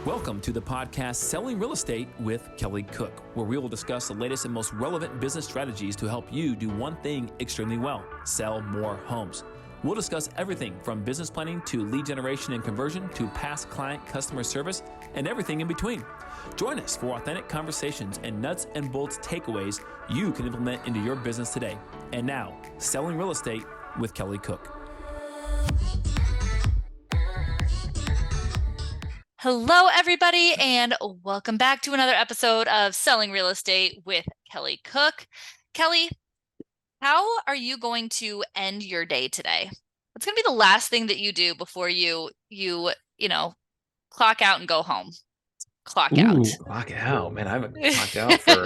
Welcome to the podcast Selling Real Estate with Kelly Cook, where we will discuss the latest and most relevant business strategies to help you do one thing extremely well: sell more homes. We'll discuss everything from business planning to lead generation and conversion to past client customer service and everything in between. Join us for authentic conversations and nuts and bolts takeaways you can implement into your business today. And now, Selling Real Estate with Kelly Cook. Hello, everybody, and welcome back to another episode of Selling Real Estate with Kelly Cook. Kelly, how are you going to end your day today? What's going to be the last thing that you do before you clock out and go home? Clock out. Clock out, man! I haven't clocked out for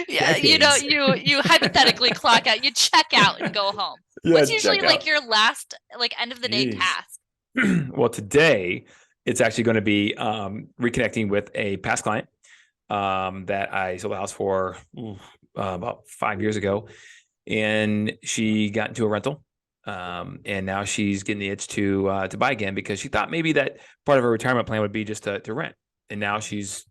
yeah, decades. you hypothetically clock out. You check out and go home. Yeah, What's usually like your last end of the day task? Well, today it's actually going to be reconnecting with a past client that I sold the house for about 5 years ago, and she got into a rental, and now she's getting the itch to buy again because she thought maybe that part of her retirement plan would be just to rent, and now she's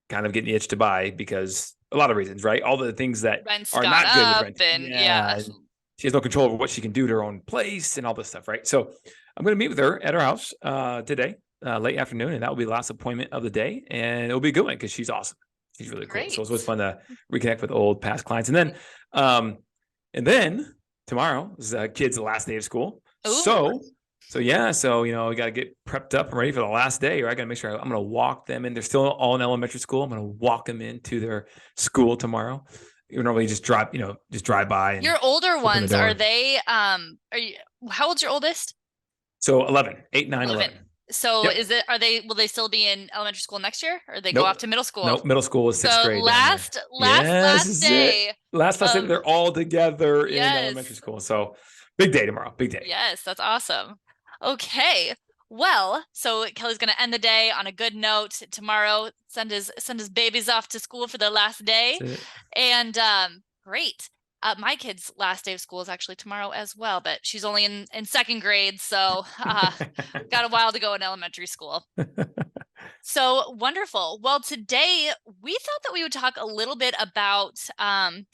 kind of getting the itch to buy because a lot of reasons, right? All the things that Rents are got not good up with rent. and She has no control over what she can do to her own place and all this stuff, right? So I'm going to meet with her at her house today, late afternoon, and that will be the last appointment of the day. And it'll be a good one because she's awesome. She's really cool. Great. So it's always fun to reconnect with old past clients. And then tomorrow is kids' last day of school. Ooh. So we got to get prepped up and ready for the last day, or I got to make sure I'm going to walk them in. They're still all in elementary school. I'm going to walk them into their school tomorrow. You normally just drive by. And your older ones, are they, how old's your oldest? So 11, 8, 9, 11. So Yep. will they still be in elementary school next year, or they Nope. go off to middle school? Nope, middle school is sixth grade. Last day. Last day, they're all together in Yes. elementary school. So big day tomorrow, big day. Yes, that's awesome. Okay. Well, so Kelly's going to end the day on a good note. Tomorrow, send his babies off to school for their last day. And great. My kid's last day of school is actually tomorrow as well, but she's only in second grade, so got a while to go in elementary school. So wonderful. Well, today we thought that we would talk a little bit about kind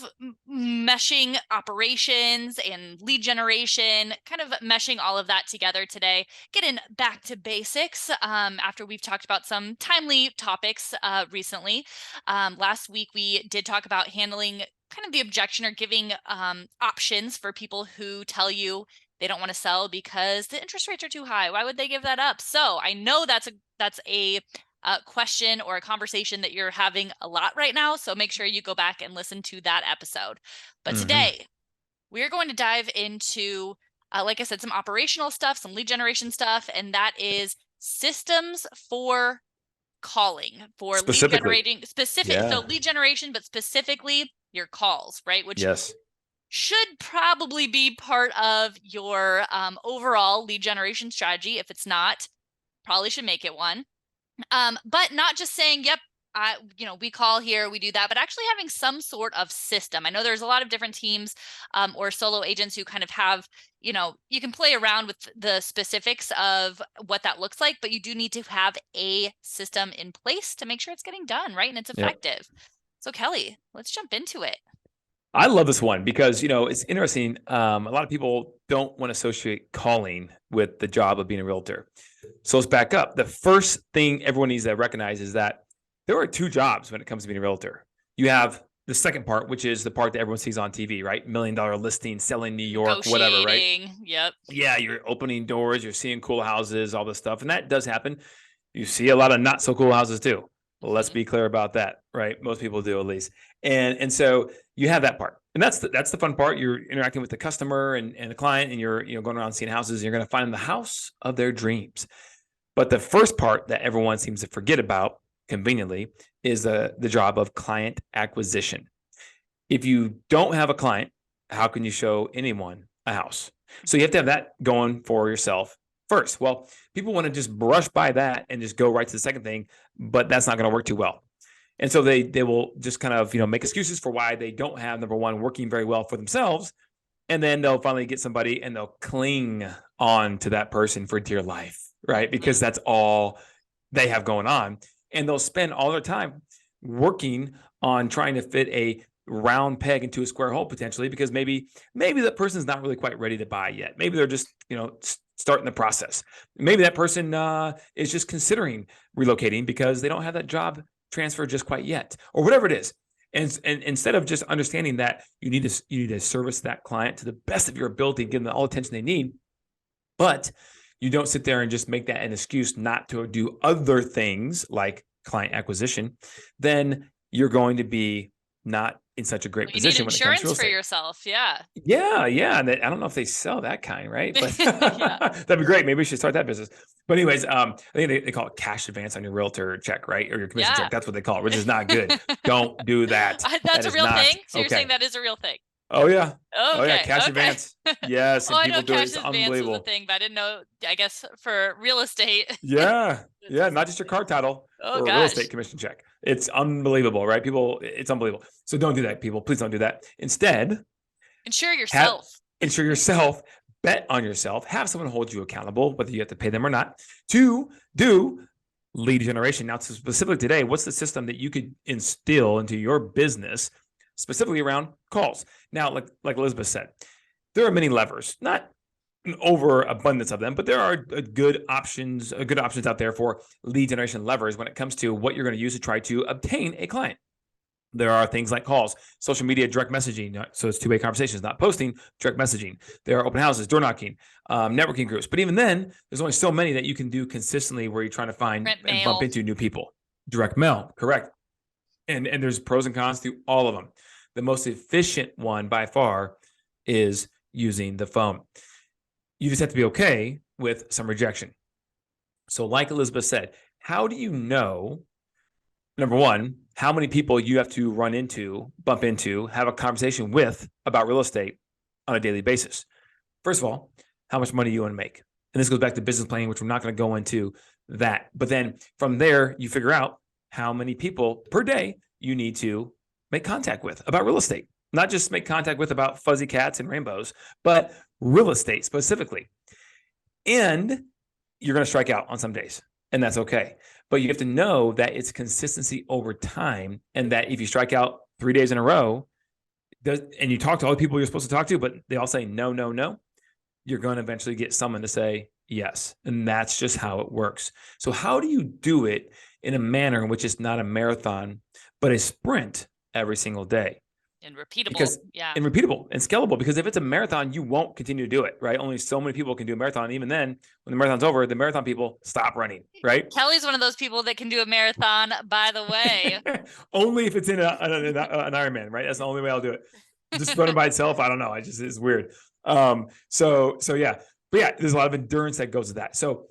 of meshing operations and lead generation, kind of meshing all of that together today, getting back to basics after we've talked about some timely topics recently. Last week, we did talk about handling kind of the objection or giving options for people who tell you they don't want to sell because the interest rates are too high. Why would they give that up? So I know that's a question or a conversation that you're having a lot right now. So make sure you go back and listen to that episode. But today we're going to dive into, like I said, some operational stuff, some lead generation stuff, and that is systems for calling, for lead generating So lead generation, but specifically your calls, right? Which should probably be part of your overall lead generation strategy. If it's not, probably should make it one. But not just saying, yep, we call here, we do that, but actually having some sort of system. I know there's a lot of different teams or solo agents who kind of have, you can play around with the specifics of what that looks like, but you do need to have a system in place to make sure it's getting done, right? And it's effective. Yep. So Kelly, let's jump into it. I love this one because, it's interesting. A lot of people don't want to associate calling with the job of being a realtor. So let's back up. The first thing everyone needs to recognize is that there are two jobs when it comes to being a realtor. You have the second part, which is the part that everyone sees on TV, right? $1 million listing, selling New York, whatever, right? Yep. Yeah, you're opening doors, you're seeing cool houses, all this stuff. And that does happen. You see a lot of not so cool houses too. Let's be clear about that, right? Most people do, at least. And so you have that part. And that's the fun part. You're interacting with the customer and the client, and you're going around seeing houses, and you're going to find the house of their dreams. But the first part that everyone seems to forget about, conveniently, is the job of client acquisition. If you don't have a client, how can you show anyone a house? So you have to have that going for yourself first. Well, people want to just brush by that and just go right to the second thing, but that's not going to work too well. And so they will just kind of, make excuses for why they don't have, number one, working very well for themselves. And then they'll finally get somebody and they'll cling on to that person for dear life, right? Because that's all they have going on. And they'll spend all their time working on trying to fit a round peg into a square hole potentially, because maybe that person's not really quite ready to buy yet. Maybe they're just, starting the process. Maybe that person is just considering relocating because they don't have that job transfer just quite yet, or whatever it is. And instead of just understanding that you need to service that client to the best of your ability, give them all the attention they need, but you don't sit there and just make that an excuse not to do other things like client acquisition, then you're going to be not in such a great position when it comes to real estate. You need insurance for yourself. Yeah. Yeah. And I don't know if they sell that kind, right? But that'd be great. Maybe we should start that business. But anyways, I think they call it cash advance on your realtor check, right? Or your commission check. That's what they call it, which is not good. Don't do that. That's a real thing? So you're saying that is a real thing? Oh yeah. Okay. Oh yeah. Cash advance. Yes. Well, and people I know do it. cash It's advance unbelievable. is a thing, but I didn't know, I guess for real estate. Yeah. Not just your car title or a real estate commission check. It's unbelievable, right? It's unbelievable. So don't do that, people. Please don't do that. Instead, insure yourself. Insure yourself. Bet on yourself. Have someone hold you accountable, whether you have to pay them or not, to do lead generation. Now, specifically today, what's the system that you could instill into your business specifically around calls? Now, like Elizabeth said, there are many levers, not an overabundance of them, but there are good options out there for lead generation levers when it comes to what you're going to use to try to obtain a client. There are things like calls, social media, direct messaging. So it's two-way conversations, not posting, direct messaging. There are open houses, door knocking, networking groups. But even then, there's only so many that you can do consistently where you're trying to find and bump into new people. Direct mail, correct. And there's pros and cons to all of them. The most efficient one by far is using the phone. You just have to be okay with some rejection. So like Elizabeth said, how do you know, number one, how many people you have to bump into, have a conversation with about real estate on a daily basis? First of all, how much money you want to make. And this goes back to business planning, which we're not going to go into that. But then from there, you figure out how many people per day you need to make contact with about real estate. Not just make contact with about fuzzy cats and rainbows, but real estate specifically. And you're going to strike out on some days, and that's okay. But you have to know that it's consistency over time, and that if you strike out 3 days in a row, and you talk to all the people you're supposed to talk to, but they all say no, no, no, you're going to eventually get someone to say yes. And that's just how it works. So how do you do it in a manner in which it's not a marathon, but a sprint every single day? And repeatable. And repeatable and scalable. Because if it's a marathon, you won't continue to do it, right? Only so many people can do a marathon. Even then, when the marathon's over, the marathon people stop running, right? Kelly's one of those people that can do a marathon, by the way. Only if it's in an Ironman, right? That's the only way I'll do it. Just running by itself, I don't know. It's weird. So yeah. But yeah, there's a lot of endurance that goes with that. So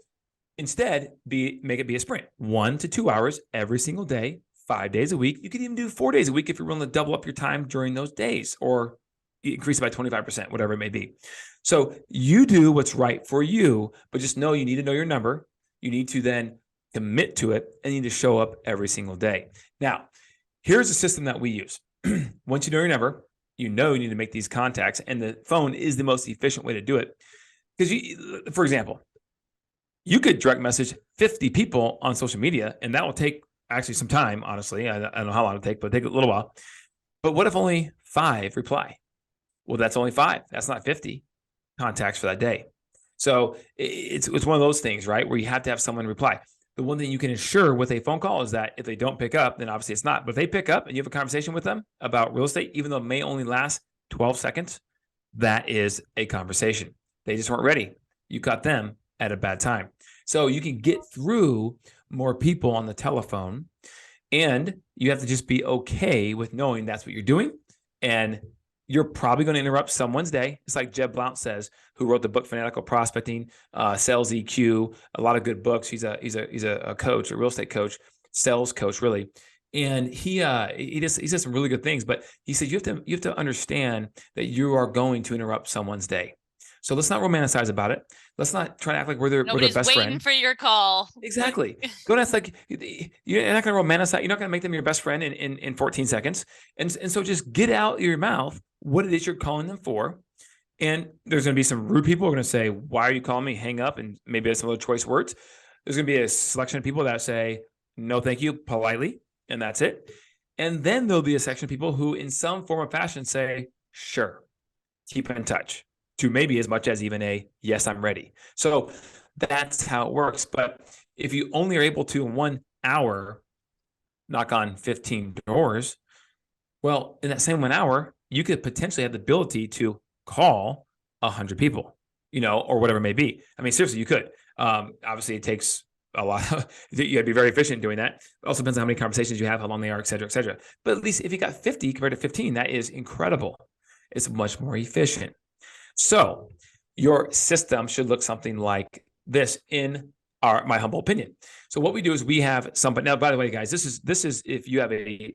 instead, make it be a sprint, 1 to 2 hours every single day. 5 days a week. You could even do 4 days a week if you're willing to double up your time during those days, or increase it by 25%, whatever it may be. So you do what's right for you, but just know you need to know your number. You need to then commit to it, and you need to show up every single day. Now, here's a system that we use. Once you know your number, you need to make these contacts, and the phone is the most efficient way to do it. Because for example, you could direct message 50 people on social media, and that will take actually some time, honestly. I don't know how long it'll take, but it'll take a little while. But what if only 5 reply? Well, that's only 5. That's not 50 contacts for that day. So it's one of those things, right, where you have to have someone reply. The one thing you can ensure with a phone call is that if they don't pick up, then obviously it's not. But if they pick up and you have a conversation with them about real estate, even though it may only last 12 seconds, that is a conversation. They just weren't ready. You caught them at a bad time. So you can get through more people on the telephone, and you have to just be okay with knowing that's what you're doing. And you're probably going to interrupt someone's day. It's like Jeb Blount says, who wrote the book Fanatical Prospecting, Sales EQ, a lot of good books. He's a coach, a real estate coach, sales coach, really. And he says some really good things, but he said you have to understand that you are going to interrupt someone's day. So let's not romanticize about it. Let's not try to act like we're their best friend. Nobody's waiting for your call. Exactly. Don't act like you're not going to romanticize. You're not going to make them your best friend in 14 seconds. And so just get out your mouth what it is you're calling them for. And there's going to be some rude people who are going to say, why are you calling me? Hang up. And maybe that's some other choice words. There's going to be a selection of people that say, no, thank you, politely, and that's it. And then there'll be a section of people who in some form or fashion say, sure, keep in touch, to maybe as much as even a, yes, I'm ready. So that's how it works. But if you only are able to in 1 hour knock on 15 doors, well, in that same 1 hour, you could potentially have the ability to call 100 people, or whatever it may be. I mean, seriously, you could. Obviously, it takes a lot. You got to be very efficient doing that. It also depends on how many conversations you have, how long they are, et cetera, et cetera. But at least if you got 50 compared to 15, that is incredible. It's much more efficient. So your system should look something like this in my humble opinion. So what we do is we have somebody. Now, by the way, guys, this is if you have a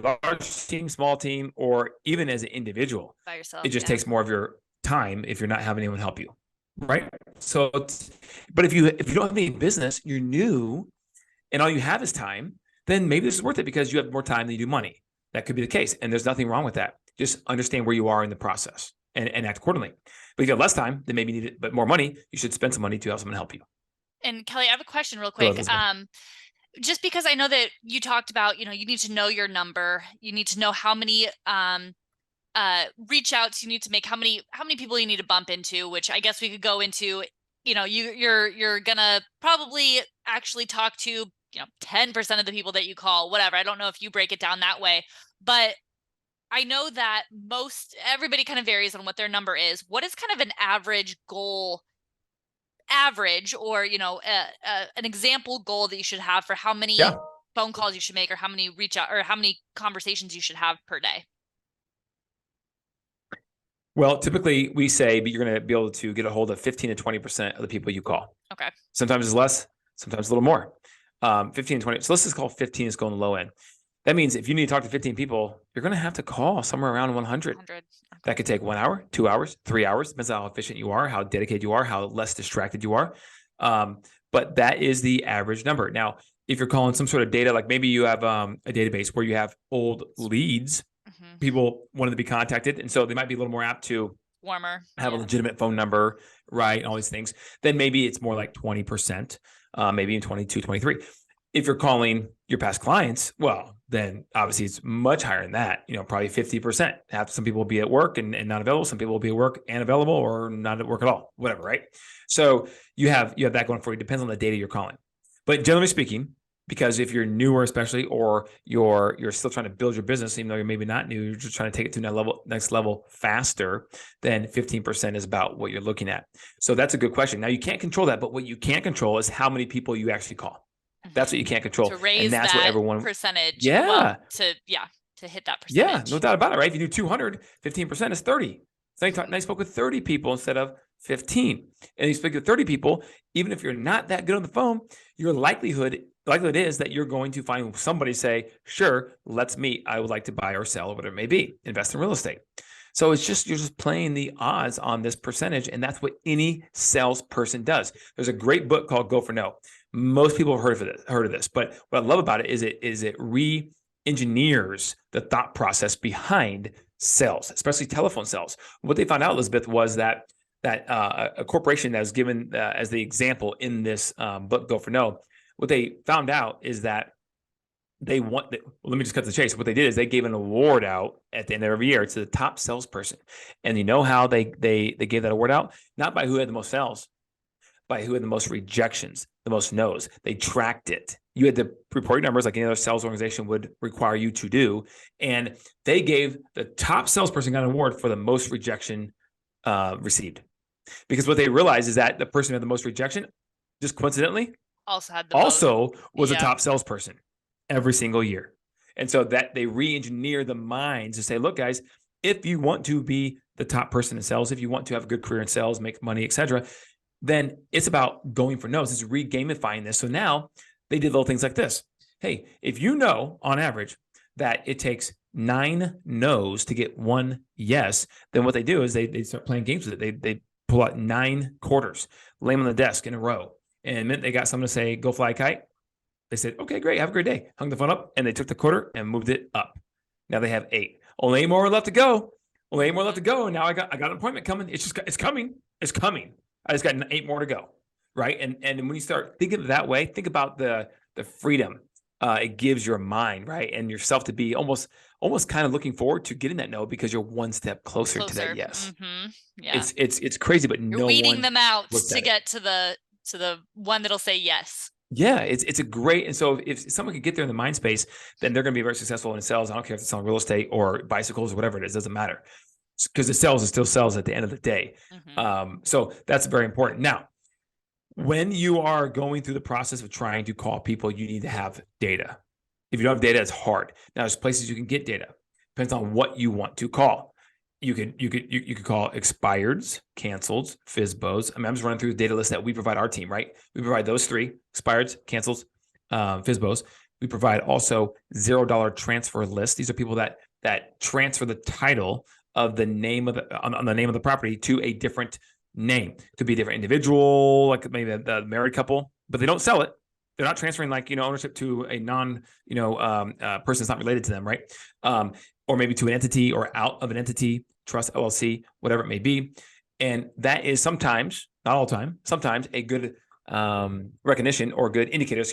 large team, small team, or even as an individual, By yourself, it just takes more of your time if you're not having anyone help you. Right. So, but if you don't have any business, you're new and all you have is time, then maybe this is worth it because you have more time than you do money. That could be the case. And there's nothing wrong with that. Just understand where you are in the process and act accordingly. But if you have less time, then maybe you need it, but more money, you should spend some money to have someone help you. And Kelly, I have a question real quick. Just because I know that you talked about, you need to know your number, you need to know how many reach outs you need to make, how many people you need to bump into, which I guess we could go into. You're gonna probably actually talk to 10% of the people that you call, whatever. I don't know if you break it down that way, but I know that everybody kind of varies on what their number is. What is kind of an average goal, or an example goal that you should have for how many phone calls you should make, or how many reach out, or how many conversations you should have per day? Well, typically we say, but you're going to be able to get a hold of 15 to 20% of the people you call. Okay. Sometimes it's less, sometimes a little more. 15 to 20. So let's just call 15 is going low end. That means if you need to talk to 15 people, you're going to have to call somewhere around 100. Okay. That could take 1 hour, 2 hours, 3 hours. Depends on how efficient you are, how dedicated you are, how less distracted you are. But that is the average number. Now, if you're calling some sort of data, like maybe you have a database where you have old leads, people wanted to be contacted. And so they might be a little more apt to have a legitimate phone number, right? All these things. Then maybe it's more like 20%, maybe in 22, 23. If you're calling your past clients, well, then obviously it's much higher than that, probably 50%. Some people will be at work and not available. Some people will be at work and available or not at work at all, whatever, right? So you have that going for you. Depends on the data you're calling. But generally speaking, because if you're newer, especially, or you're still trying to build your business, even though you're maybe not new, you're just trying to take it to next level faster, then 15% is about what you're looking at. So that's a good question. Now you can't control that, but what you can control is how many people you actually call. That's what you can't control. To raise and that's that what everyone percentage. Yeah. Well, to hit that percentage. Yeah, no doubt about it, right? If you do 200, 15% is 30. So I spoke with 30 people instead of 15. And you speak to 30 people, even if you're not that good on the phone, your likelihood is that you're going to find somebody say, sure, let's meet. I would like to buy or sell or whatever it may be, invest in real estate. So you're just playing the odds on this percentage. And that's what any salesperson does. There's a great book called Go for No. Most people have heard of this, but what I love about it is it re-engineers the thought process behind sales, especially telephone sales. What they found out, Elizabeth, was that a corporation that was given as the example in this book, Go for No, what they found out is that let me just cut to the chase. What they did is they gave an award out at the end of every year to the top salesperson. And you know how they gave that award out? Not by who had the most sales, by who had the most rejections, the most no's. They tracked it. You had to report your numbers like any other sales organization would require you to do. And they gave the top salesperson got an award for the most rejection received. Because what they realized is that the person who had the most rejection, just coincidentally, was a top salesperson every single year. And so that they re-engineer the minds to say, look, guys, if you want to be the top person in sales, if you want to have a good career in sales, make money, et cetera, then it's about going for no's. It's re-gamifying this. So now they did little things like this. Hey, if you know on average that it takes 9 no's to get 1 yes, then what they do is they start playing games with it. They pull out 9 quarters, lay them on the desk in a row. And the minute they got someone to say, go fly a kite, they said, okay, great, have a great day. Hung the phone up and they took the quarter and moved it up. Now they have 8. Only 8 more left to go. And now I got an appointment coming. It's coming. I just got 8 more to go. right? And when you start thinking that way, think about the freedom it gives your mind, right? And yourself to be almost kind of looking forward to getting that no, because you're one step closer to that yes. Yeah. It's crazy, but You're no weeding one them out looks to at it. get to the one that'll say yes. Yeah, it's a great, and so if someone can get there in the mind space, then they're going to be very successful in sales. I don't care if it's selling real estate or bicycles or whatever it is, doesn't matter, because the sales is still sales at the end of the day. So that's very important. Now, when you are going through the process of trying to call people, you need to have data. If you don't have data, it's hard. Now, there's places you can get data. Depends on what you want to call. You could call expireds, canceled, FSBOs. I mean, I'm just running through the data list that we provide our team, right? We provide those three: expireds, cancels, FSBOs. We provide also $0 transfer lists. These are people that transfer the title of the name of on the name of the property to a different name. Could be a different individual, like maybe the married couple, but they don't sell it. They're not transferring ownership to a non person that's not related to them, right? Or maybe to an entity or out of an entity, trust, LLC, whatever it may be. And that is sometimes, not all the time, sometimes a good recognition or good indicator,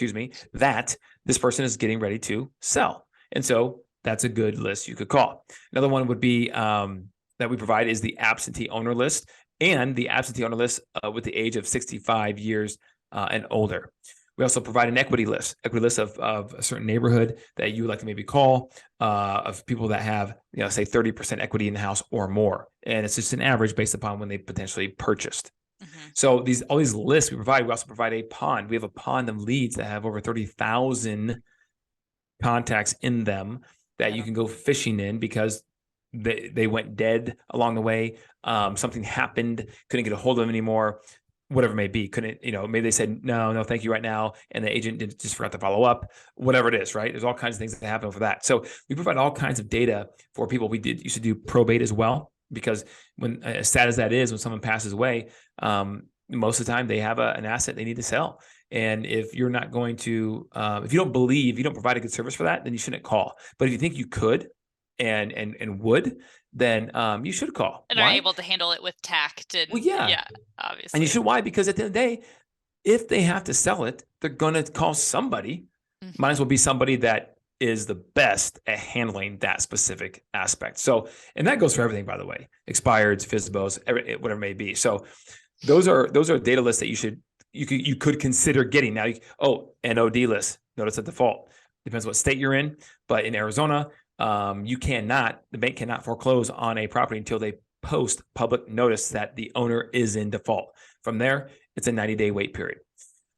that this person is getting ready to sell. And so that's a good list you could call. Another one would be that we provide is the absentee owner list, and the absentee owner list with the age of 65 years and older. We also provide an equity list of a certain neighborhood that you would like to maybe call, of people that have, say 30% equity in the house or more. And it's just an average based upon when they potentially purchased. So all these lists we provide. We also provide a pond. We have a pond of leads that have over 30,000 contacts in them that you can go fishing in because they went dead along the way. Something happened, couldn't get a hold of them anymore. Whatever it may be, couldn't, maybe they said, no, thank you right now. And the agent just forgot to follow up, whatever it is, right? There's all kinds of things that happen for that. So we provide all kinds of data for people. Used to do probate as well, because when, as sad as that is, when someone passes away, most of the time they have an asset they need to sell. And if you're not going to, if you don't provide a good service for that, then you shouldn't call. But if you think you could and would, then you should call. And are able to handle it with tact. And, yeah, obviously. And you should. Why? Because at the end of the day, if they have to sell it, they're going to call somebody. Might as well be somebody that is the best at handling that specific aspect. So, and that goes for everything, by the way, expireds, FSBOs, whatever it may be. So those are data lists that you could consider getting. Now, NOD list, notice of default. Depends what state you're in, but in Arizona, the bank cannot foreclose on a property until they post public notice that the owner is in default. From there, it's a 90-day wait period.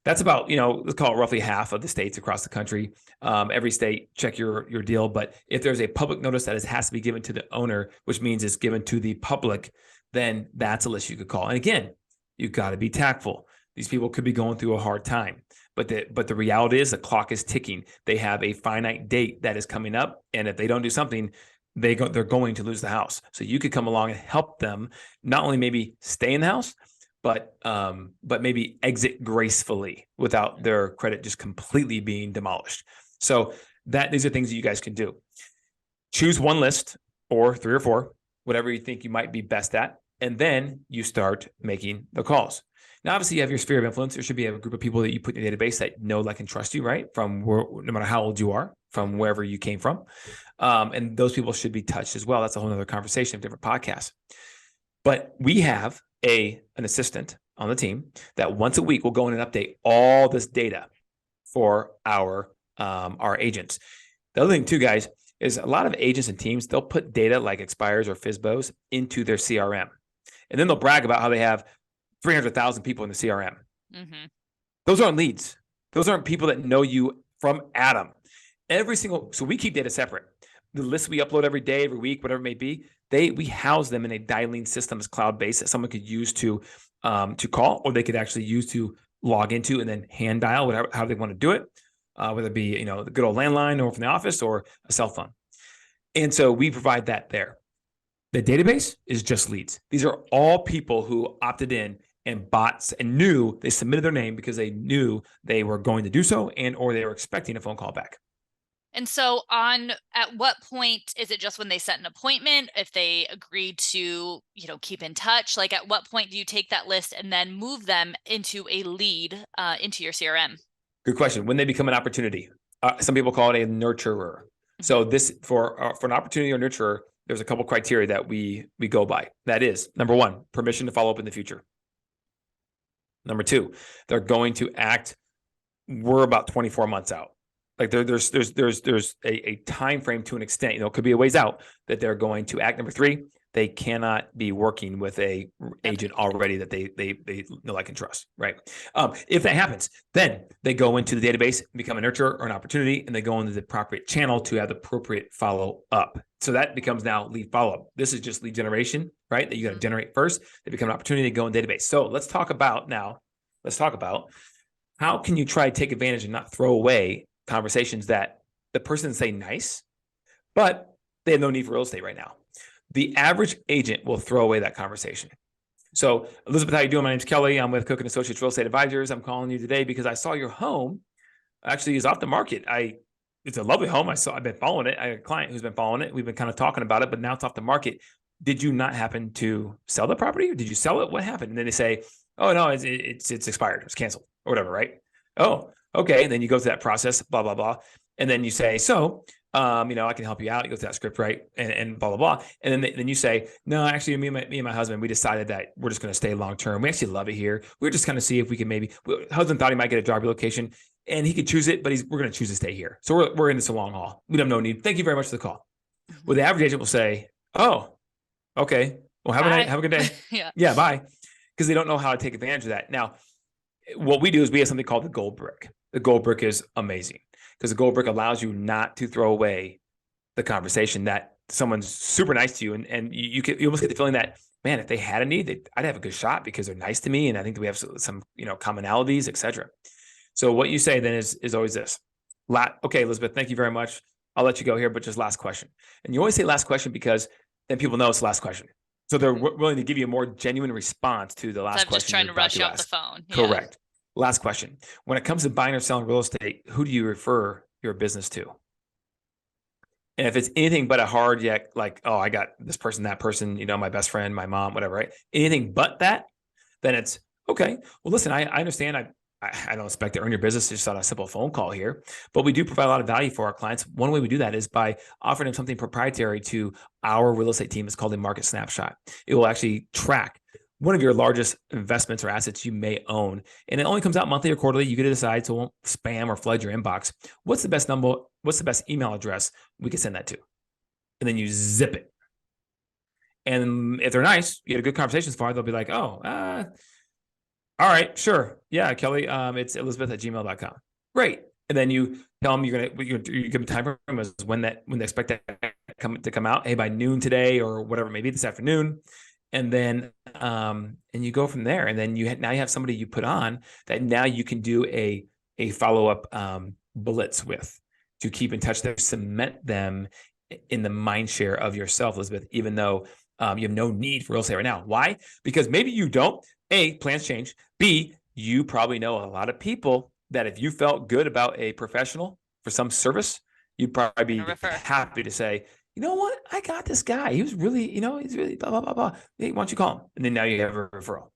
That's about, let's call it roughly half of the states across the country. Every state, check your deal. But if there's a public notice that has to be given to the owner, which means it's given to the public, then that's a list you could call. And again, you've got to be tactful. These people could be going through a hard time. But the reality is the clock is ticking. They have a finite date that is coming up. And if they don't do something, they're going to lose the house. So you could come along and help them not only maybe stay in the house, but maybe exit gracefully without their credit just completely being demolished. So these are things that you guys can do. Choose one list or 3 or 4, whatever you think you might be best at. And then you start making the calls. Now, obviously, you have your sphere of influence. There should be a group of people that you put in your database that know, like, and trust you, right? From no matter how old you are, from wherever you came from. And those people should be touched as well. That's a whole other conversation of different podcasts. But we have an assistant on the team that once a week will go in and update all this data for our agents. The other thing too, guys, is a lot of agents and teams, they'll put data like expires or FSBOs into their CRM. And then they'll brag about how they have 300,000 people in the CRM. Those aren't leads. Those aren't people that know you from Adam. So we keep data separate. The lists we upload every day, every week, whatever it may be, we house them in a dialing system as cloud-based that someone could use to call, or they could actually use to log into and then hand dial, how they want to do it, whether it be, the good old landline or from the office or a cell phone. And so we provide that there. The database is just leads. These are all people who opted in and bots and knew they submitted their name because they knew they were going to do so, and or they were expecting a phone call back. And so at what point is it just when they set an appointment, if they agree to, keep in touch? Like at what point do you take that list and then move them into a lead into your CRM? Good question. When they become an opportunity, some people call it a nurturer. So this for an opportunity or nurturer, there's a couple criteria that we go by. That is, number one, permission to follow up in the future. Number two, they're going to act. We're about 24 months out. Like there's a time frame to an extent. It could be a ways out that they're going to act. Number three, they cannot be working with a agent already that they know, like, and trust. Right. If that happens, then they go into the database, become a nurturer or an opportunity, and they go into the appropriate channel to have the appropriate follow up. So that becomes now lead follow up. This is just lead generation, right? That you got to generate first. They become an opportunity to go in database. So let's talk about how can you try to take advantage and not throw away conversations that the person say nice, but they have no need for real estate right now. The average agent will throw away that conversation. So, Elizabeth, how you doing? My name's Kelly. I'm with Cook & Associates Real Estate Advisors. I'm calling you today because I saw your home actually is off the market. It's a lovely home. I've been following it. I have a client who's been following it. We've been kind of talking about it, but now it's off the market. Did you not happen to sell the property, or did you sell it? What happened? And then they say, oh no, it's expired. It's canceled or whatever, right? Oh, okay. And then you go through that process, blah, blah, blah. And then you say, so, I can help you out. You go through that script, right? And blah, blah, blah. And then you say, no, actually, me and my husband, we decided that we're just going to stay long-term. We actually love it here. We're just kind of see if we can husband thought he might get a job relocation and he could choose it, but we're going to choose to stay here. So we're in this a long haul. We have no need. Thank you very much for the call. Well, the average agent will say, oh, okay. Well, have a night. Have a good day. Yeah. Bye. Because they don't know how to take advantage of that. Now, what we do is we have something called the gold brick. The gold brick is amazing because the gold brick allows you not to throw away the conversation that someone's super nice to you. And you almost get the feeling that, man, if they had a need, I'd have a good shot because they're nice to me. And I think that we have some commonalities, et cetera. So what you say then is always this. Okay, Elizabeth, thank you very much. I'll let you go here, but just last question. And you always say last question because then people know it's the last question. So they're willing to give you a more genuine response to the last question. I'm just trying to rush you off the phone. Yeah. Correct. Last question. When it comes to buying or selling real estate, who do you refer your business to? And if it's anything but a hard yet, like, oh, I got this person, that person, my best friend, my mom, whatever, right? Anything but that, then it's okay. Well, listen, I understand. I don't expect to earn your business just on a simple phone call here, but we do provide a lot of value for our clients. One way we do that is by offering them something proprietary to our real estate team. It's called a market snapshot. It will actually track one of your largest investments or assets you may own. And it only comes out monthly or quarterly. You get to decide, so it won't spam or flood your inbox. What's the best number? What's the best email address we can send that to? And then you zip it. And if they're nice, you get a good conversation so far, they'll be like, oh, all right, sure. Yeah, Kelly, it's elizabeth@gmail.com. Great. And then you tell them you give them time frame as when they expect that to come out. Hey, by noon today or whatever, maybe this afternoon. And then, and you go from there. And then now you have somebody you put on that now you can do a follow-up blitz with to keep in touch, to cement them in the mind share of yourself, Elizabeth, even though you have no need for real estate right now. Why? Because maybe you don't. A, plans change. B, you probably know a lot of people that if you felt good about a professional for some service, you'd probably be happy to say, you know what? I got this guy. He was really, he's really blah, blah, blah, blah. Hey, why don't you call him? And then now you have a referral.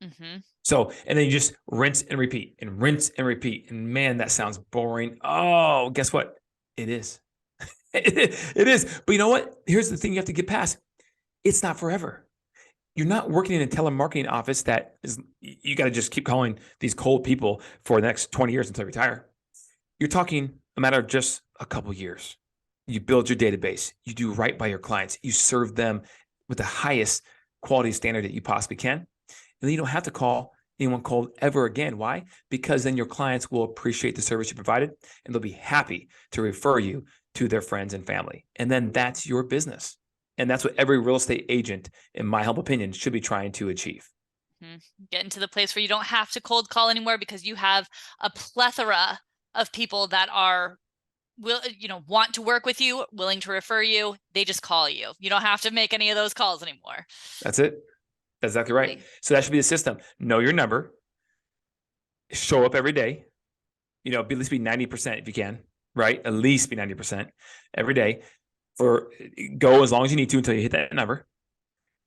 Mm-hmm. So, and then you just rinse and repeat and rinse and repeat. And man, that sounds boring. Oh, guess what? It is. It is. But you know what? Here's the thing you have to get past. It's not forever. You're not working in a telemarketing office that is, you got to just keep calling these cold people for the next 20 years until you retire. You're talking a matter of just a couple years. You build your database. You do right by your clients. You serve them with the highest quality standard that you possibly can. And then you don't have to call anyone cold ever again. Why? Because then your clients will appreciate the service you provided and they'll be happy to refer you to their friends and family. And then that's your business. And that's what every real estate agent, in my humble opinion, should be trying to achieve. Get into the place where you don't have to cold call anymore because you have a plethora of people that want to work with you, willing to refer you. They just call you. You don't have to make any of those calls anymore. That's it. That's exactly right. So that should be the system. Know your number. Show up every day. At least be 90% if you can. right? At least be 90% every day. Go as long as you need to until you hit that number.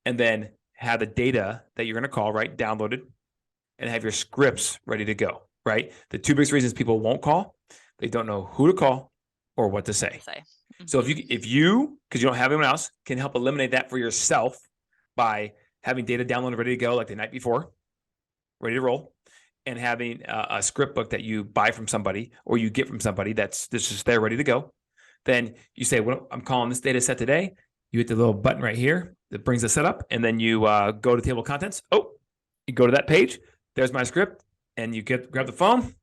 And then have the data that you're going to call, right, downloaded, and have your scripts ready to go, right? The two biggest reasons people won't call, they don't know who to call or what to say. So if you, because you don't have anyone else, can help eliminate that for yourself by having data downloaded ready to go like the night before, ready to roll, and having a script book that you buy from somebody or you get from somebody that's just there ready to go, then you say, well, I'm calling this data set today. You hit the little button right here that brings the setup, and then you go to table of contents. Oh, you go to that page. There's my script, and you grab the phone,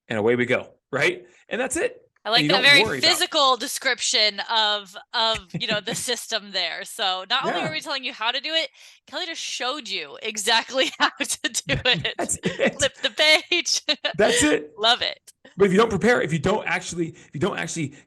and away we go, right? And that's it. I like that very physical description of the system there. So not only are we telling you how to do it, Kelly just showed you exactly how to do it. That's it. Flip the page. That's it. Love it. But if you don't prepare, if you don't actually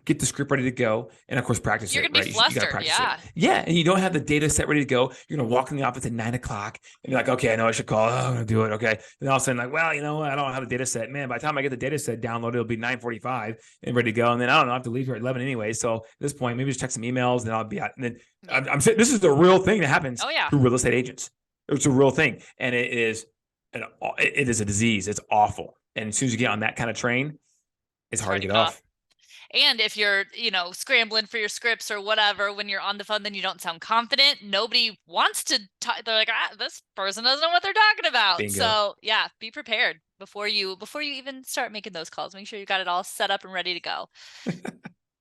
get the script ready to go, and of course practice you're it, gonna be right? flustered, Yeah, and you don't have the data set ready to go. You're gonna walk in the office at 9 o'clock, and you're like, okay, I know I should call. Oh, I'm gonna do it. Okay, and all of a sudden, like, well, you know what? I don't have the data set. Man, by the time I get the data set downloaded, it'll be 9:45 and ready to go. And then I don't know, I have to leave here at 11 anyway. So at this point, maybe just check some emails, and then I'll be out. And then I'm saying this is the real thing that happens to real estate agents. It's a real thing, and it is a disease. It's awful. And as soon as you get on that kind of train, it's hard to get off. And if you're, scrambling for your scripts or whatever, when you're on the phone, then you don't sound confident. Nobody wants to talk. They're like, this person doesn't know what they're talking about. Bingo. So yeah, be prepared before you even start making those calls. Make sure you got it all set up and ready to go.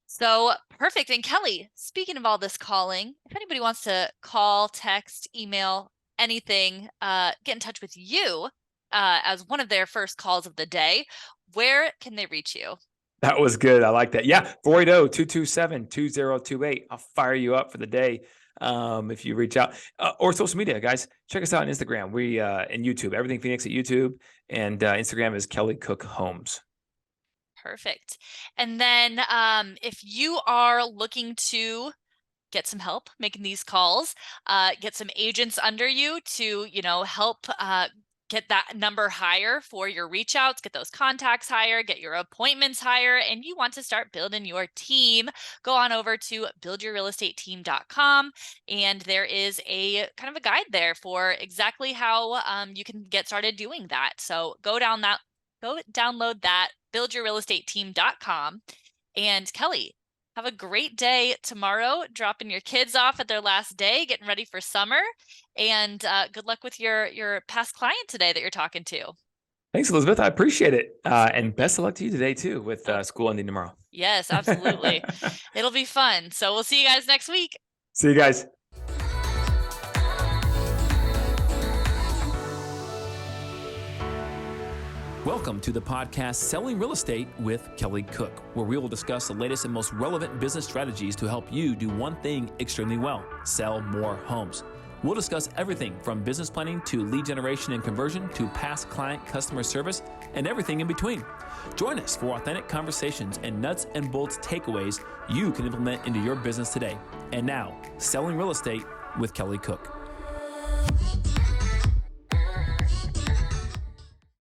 So perfect. And Kelly, speaking of all this calling, if anybody wants to call, text, email, anything, get in touch with you as one of their first calls of the day, where can they reach you? That was good. I like that. Yeah. 480-227-2028. I'll fire you up for the day. If you reach out or social media, guys, check us out on Instagram. We, and YouTube, Everything Phoenix at YouTube, and Instagram is Kelly Cook Homes. Perfect. And then, if you are looking to get some help making these calls, get some agents under you to, help, get that number higher for your reach outs, get those contacts higher, get your appointments higher, and you want to start building your team, go on over to buildyourrealestateteam.com. And there is a kind of a guide there for exactly how you can get started doing that. So go download that, buildyourrealestateteam.com. And Kelly, have a great day tomorrow, dropping your kids off at their last day, getting ready for summer. And good luck with your past client today that you're talking to. Thanks, Elizabeth. I appreciate it. And best of luck to you today, too, with school ending tomorrow. Yes, absolutely. It'll be fun. So we'll see you guys next week. See you guys. Welcome to the podcast Selling Real Estate with Kelly Cook, where we will discuss the latest and most relevant business strategies to help you do one thing extremely well: sell more homes. We'll discuss everything from business planning to lead generation and conversion to past client customer service and everything in between. Join us for authentic conversations and nuts and bolts takeaways you can implement into your business today. And now, Selling Real Estate with Kelly Cook.